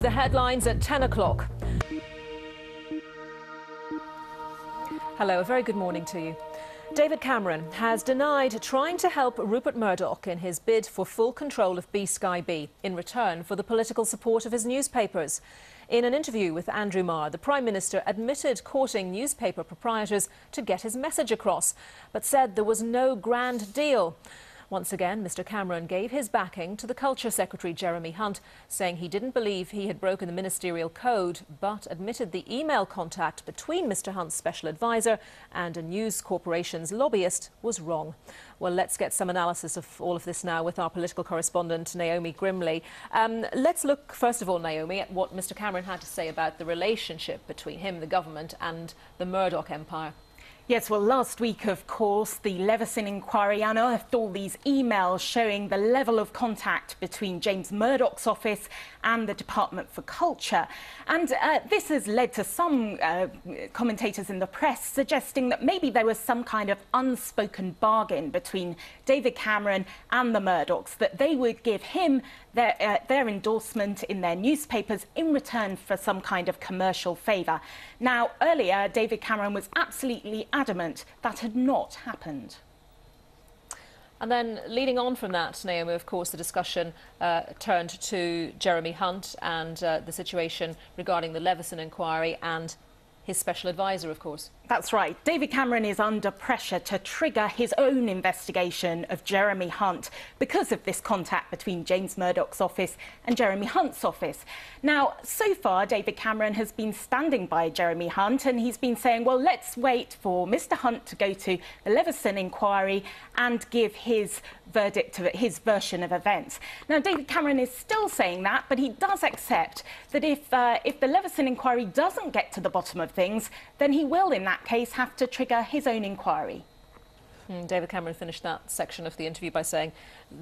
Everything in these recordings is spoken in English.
The headlines at 10 o'clock. Hello, a very good morning to you. David Cameron has denied trying to help Rupert Murdoch in his bid for full control of B-Sky B in return for the political support of his newspapers. In an interview with Andrew Marr, the Prime Minister admitted courting newspaper proprietors to get his message across, but said there was no grand deal. Once again, Mr Cameron gave his backing to the Culture Secretary Jeremy Hunt, saying he didn't believe he had broken the ministerial code, but admitted the email contact between Mr Hunt's special advisor and a news corporation's lobbyist was wrong. Well, let's get some analysis of all of this now with our political correspondent, Naomi Grimley. Let's look, first of all, Naomi, at what Mr Cameron had to say about the relationship between him, the government, and the Murdoch empire. Yes, well, last week, of course, the Leveson inquiry unearthed all these emails showing the level of contact between James Murdoch's office and the Department for Culture. And this has led to some commentators in the press suggesting that maybe there was some kind of unspoken bargain between David Cameron and the Murdochs, that they would give him their endorsement in their newspapers in return for some kind of commercial favour. Now, earlier, David Cameron was absolutely adamant that had not happened. And then, leading on from that, Naomi, of course, the discussion turned to Jeremy Hunt and the situation regarding the Leveson inquiry and his special advisor, of course. That's right. David Cameron is under pressure to trigger his own investigation of Jeremy Hunt because of this contact between James Murdoch's office and Jeremy Hunt's office. Now, so far, David Cameron has been standing by Jeremy Hunt, and he's been saying, well, let's wait for Mr Hunt to go to the Leveson inquiry and give his verdict, his version of events. Now, David Cameron is still saying that, but he does accept that if the Leveson inquiry doesn't get to the bottom of things, then he will, in that case, have to trigger his own inquiry. David Cameron finished that section of the interview by saying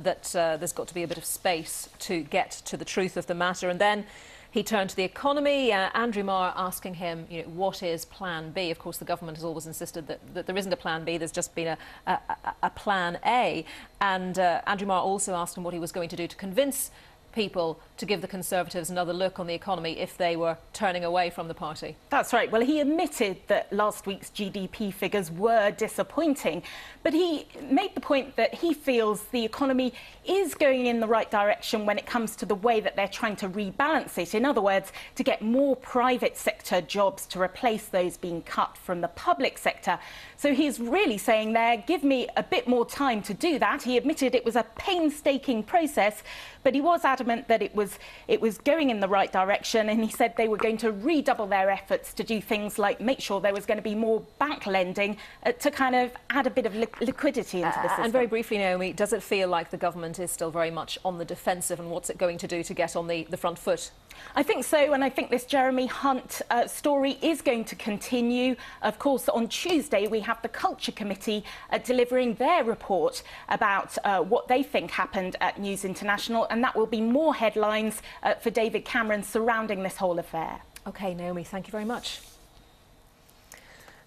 that there's got to be a bit of space to get to the truth of the matter. And then he turned to the economy. Andrew Marr asking him, what is Plan B? Of course, the government has always insisted that there isn't a Plan B. There's just been a Plan A. And Andrew Marr also asked him what he was going to do to convince people to give the Conservatives another look on the economy if they were turning away from the party. That's right. Well, he admitted that last week's GDP figures were disappointing, but he made the point that he feels the economy is going in the right direction when it comes to the way that they're trying to rebalance it. In other words, to get more private sector jobs to replace those being cut from the public sector. So he's really saying there, give me a bit more time to do that. He admitted it was a painstaking process, but he was adamant that it was going in the right direction, and he said they were going to redouble their efforts to do things like make sure there was going to be more bank lending to kind of add a bit of liquidity into the system. And very briefly, Naomi, does it feel like the government is still very much on the defensive, and what's it going to do to get on the front foot? I think so, and I think this Jeremy Hunt story is going to continue. Of course, on Tuesday, we have the Culture Committee delivering their report about what they think happened at News International, and that will be more headlines for David Cameron surrounding this whole affair. OK, Naomi, thank you very much.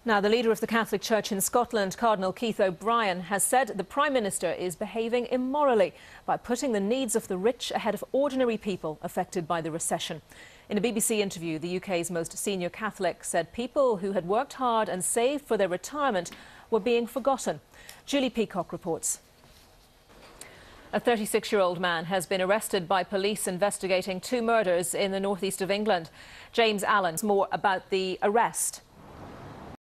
Now, the leader of the Catholic Church in Scotland, Cardinal Keith O'Brien, has said the Prime Minister is behaving immorally by putting the needs of the rich ahead of ordinary people affected by the recession. In a BBC interview, the UK's most senior Catholic said people who had worked hard and saved for their retirement were being forgotten. Julie Peacock reports. A 36-year-old man has been arrested by police investigating two murders in the northeast of England. James Allen, more about the arrest.